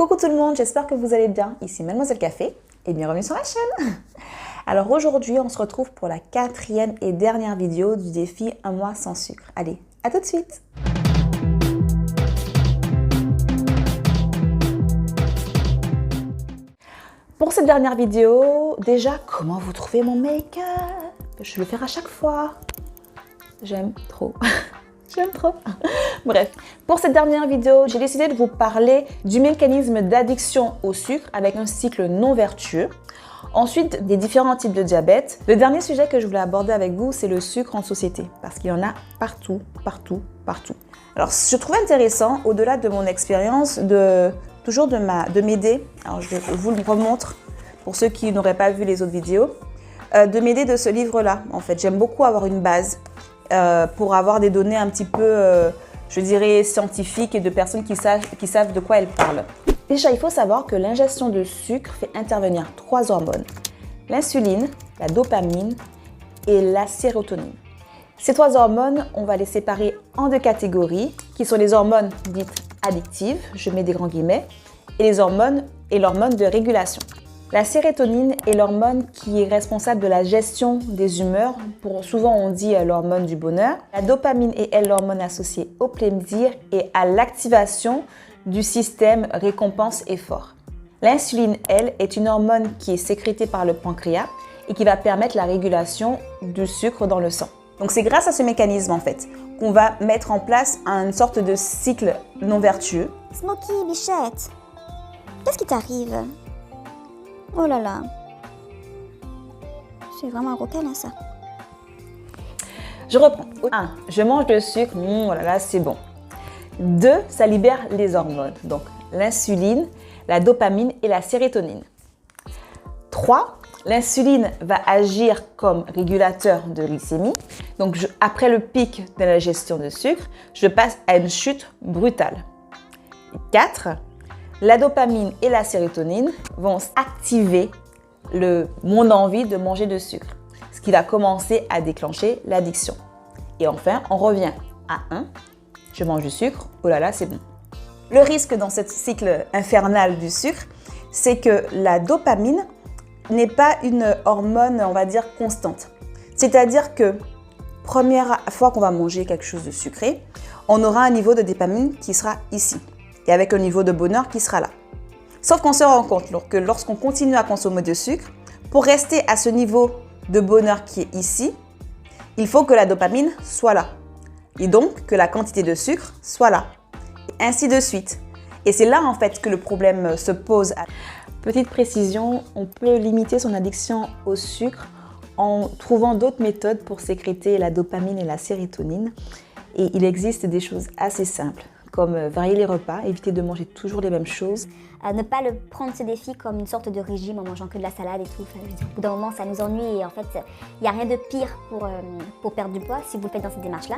Coucou tout le monde, j'espère que vous allez bien. Ici Mademoiselle Café et bienvenue sur la chaîne. Alors aujourd'hui, on se retrouve pour la 4e et dernière vidéo du défi 1 mois sans sucre. Allez, à tout de suite. Pour cette dernière vidéo, déjà, comment vous trouvez mon make-up? Je le fais à chaque fois. J'aime trop. J'aime trop. Bref, pour cette dernière vidéo, j'ai décidé de vous parler du mécanisme d'addiction au sucre avec un cycle non vertueux. Ensuite, des différents types de diabète. Le dernier sujet que je voulais aborder avec vous, c'est le sucre en société, parce qu'il y en a partout, partout, partout. Alors, je trouvais intéressant, au-delà de mon expérience, de m'aider. Alors, je vous le remontre pour ceux qui n'auraient pas vu les autres vidéos, de m'aider de ce livre-là. En fait, j'aime beaucoup avoir une base pour avoir des données un petit peu, je dirais, scientifiques et de personnes qui savent de quoi elles parlent. Déjà, il faut savoir que l'ingestion de sucre fait intervenir 3 hormones. L'insuline, la dopamine et la sérotonine. Ces 3 hormones, on va les séparer en 2 catégories, qui sont les hormones dites addictives, je mets des grands guillemets, et l'hormone de régulation. La sérotonine est l'hormone qui est responsable de la gestion des humeurs. Souvent, on dit l'hormone du bonheur. La dopamine est, elle, l'hormone associée au plaisir et à l'activation du système récompense-effort. L'insuline, elle, est une hormone qui est sécrétée par le pancréas et qui va permettre la régulation du sucre dans le sang. Donc, c'est grâce à ce mécanisme, en fait, qu'on va mettre en place une sorte de cycle non vertueux. Smokey, bichette, qu'est-ce qui t'arrive? Oh là là, c'est vraiment un requin là, ça. Je reprends. 1. Je mange de sucre, oh là là, c'est bon. 2. Ça libère les hormones, donc l'insuline, la dopamine et la sérotonine. 3. L'insuline va agir comme régulateur de glycémie. Donc, après le pic de la gestion de sucre, je passe à une chute brutale. 4. La dopamine et la sérotonine vont activer mon envie de manger de sucre, ce qui va commencer à déclencher l'addiction. Et enfin, on revient à 1. Je mange du sucre, oh là là, c'est bon. Le risque dans ce cycle infernal du sucre, c'est que la dopamine n'est pas une hormone, on va dire, constante. C'est-à-dire que première fois qu'on va manger quelque chose de sucré, on aura un niveau de dopamine qui sera ici. Et avec un niveau de bonheur qui sera là. Sauf qu'on se rend compte que lorsqu'on continue à consommer de sucre, pour rester à ce niveau de bonheur qui est ici, il faut que la dopamine soit là. Et donc que la quantité de sucre soit là. Et ainsi de suite. Et c'est là en fait que le problème se pose. Petite précision, on peut limiter son addiction au sucre en trouvant d'autres méthodes pour sécréter la dopamine et la sérotonine. Et il existe des choses assez simples, comme varier les repas, éviter de manger toujours les mêmes choses. Ne pas prendre ce défi comme une sorte de régime en mangeant que de la salade et tout. Au bout d'un moment, ça nous ennuie et en fait, il n'y a rien de pire pour perdre du poids si vous le faites dans cette démarche-là.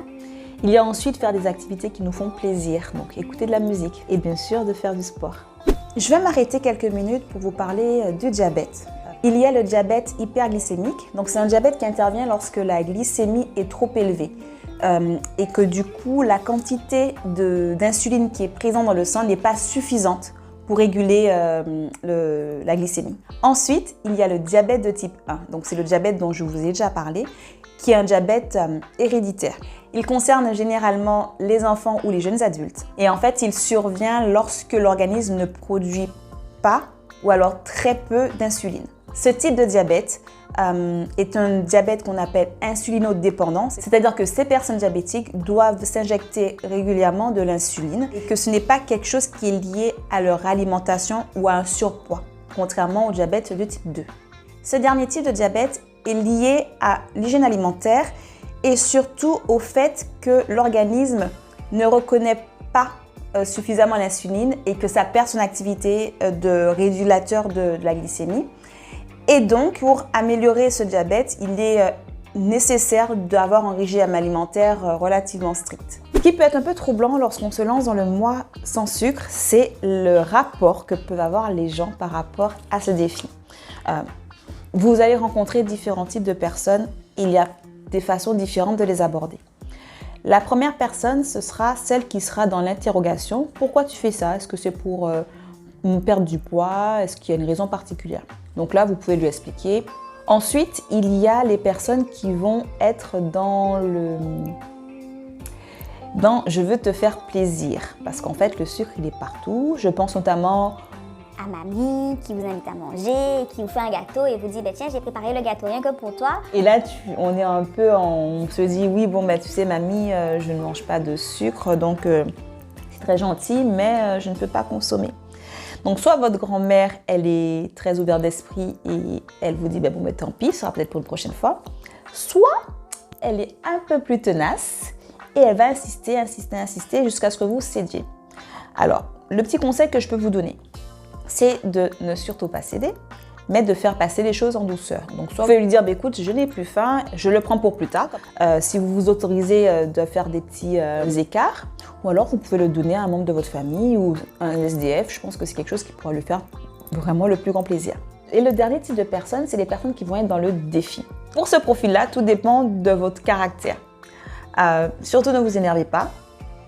Il y a ensuite faire des activités qui nous font plaisir, donc écouter de la musique et bien sûr de faire du sport. Je vais m'arrêter quelques minutes pour vous parler du diabète. Il y a le diabète hyperglycémique, donc c'est un diabète qui intervient lorsque la glycémie est trop élevée. Et que du coup, la quantité d'insuline qui est présente dans le sang n'est pas suffisante pour réguler la glycémie. Ensuite, il y a le diabète de type 1, donc c'est le diabète dont je vous ai déjà parlé, qui est un diabète héréditaire. Il concerne généralement les enfants ou les jeunes adultes. Et en fait, il survient lorsque l'organisme ne produit pas ou alors très peu d'insuline. Ce type de diabète est un diabète qu'on appelle insulinodépendant, c'est-à-dire que ces personnes diabétiques doivent s'injecter régulièrement de l'insuline et que ce n'est pas quelque chose qui est lié à leur alimentation ou à un surpoids, contrairement au diabète de type 2. Ce dernier type de diabète est lié à l'hygiène alimentaire et surtout au fait que l'organisme ne reconnaît pas suffisamment l'insuline et que ça perd son activité de régulateur de la glycémie. Et donc, pour améliorer ce diabète, il est nécessaire d'avoir un régime alimentaire relativement strict. Ce qui peut être un peu troublant lorsqu'on se lance dans le mois sans sucre, c'est le rapport que peuvent avoir les gens par rapport à ce défi. Vous allez rencontrer différents types de personnes, il y a des façons différentes de les aborder. La première personne, ce sera celle qui sera dans l'interrogation. Pourquoi tu fais ça? Est-ce que c'est pour perdre du poids? Est-ce qu'il y a une raison particulière? Donc là, vous pouvez lui expliquer. Ensuite, il y a les personnes qui vont être dans je veux te faire plaisir. Parce qu'en fait, le sucre, il est partout. Je pense notamment à mamie qui vous invite à manger, qui vous fait un gâteau et vous dit tiens, j'ai préparé le gâteau rien que pour toi. Et là, on est un peu on se dit oui, bon, tu sais, mamie, je ne mange pas de sucre, donc c'est très gentil, mais je ne peux pas consommer. Donc, soit votre grand-mère, elle est très ouverte d'esprit et elle vous dit bon, tant pis, ce sera peut-être pour une prochaine fois. Soit elle est un peu plus tenace et elle va insister jusqu'à ce que vous cédiez. Alors, le petit conseil que je peux vous donner, c'est de ne surtout pas céder, mais de faire passer les choses en douceur. Donc, soit vous pouvez lui dire, écoute, je n'ai plus faim, je le prends pour plus tard. Si vous vous autorisez de faire des petits écarts, ou alors vous pouvez le donner à un membre de votre famille ou un SDF. Je pense que c'est quelque chose qui pourra lui faire vraiment le plus grand plaisir. Et le dernier type de personnes, c'est les personnes qui vont être dans le défi. Pour ce profil-là, tout dépend de votre caractère. Surtout ne vous énervez pas,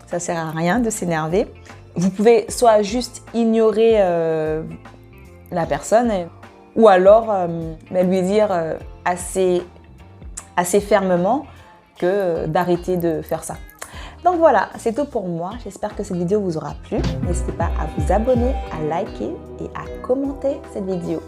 ça ne sert à rien de s'énerver. Vous pouvez soit juste ignorer la personne, ou alors lui dire assez fermement d'arrêter de faire ça. Donc voilà, c'est tout pour moi. J'espère que cette vidéo vous aura plu. N'hésitez pas à vous abonner, à liker et à commenter cette vidéo.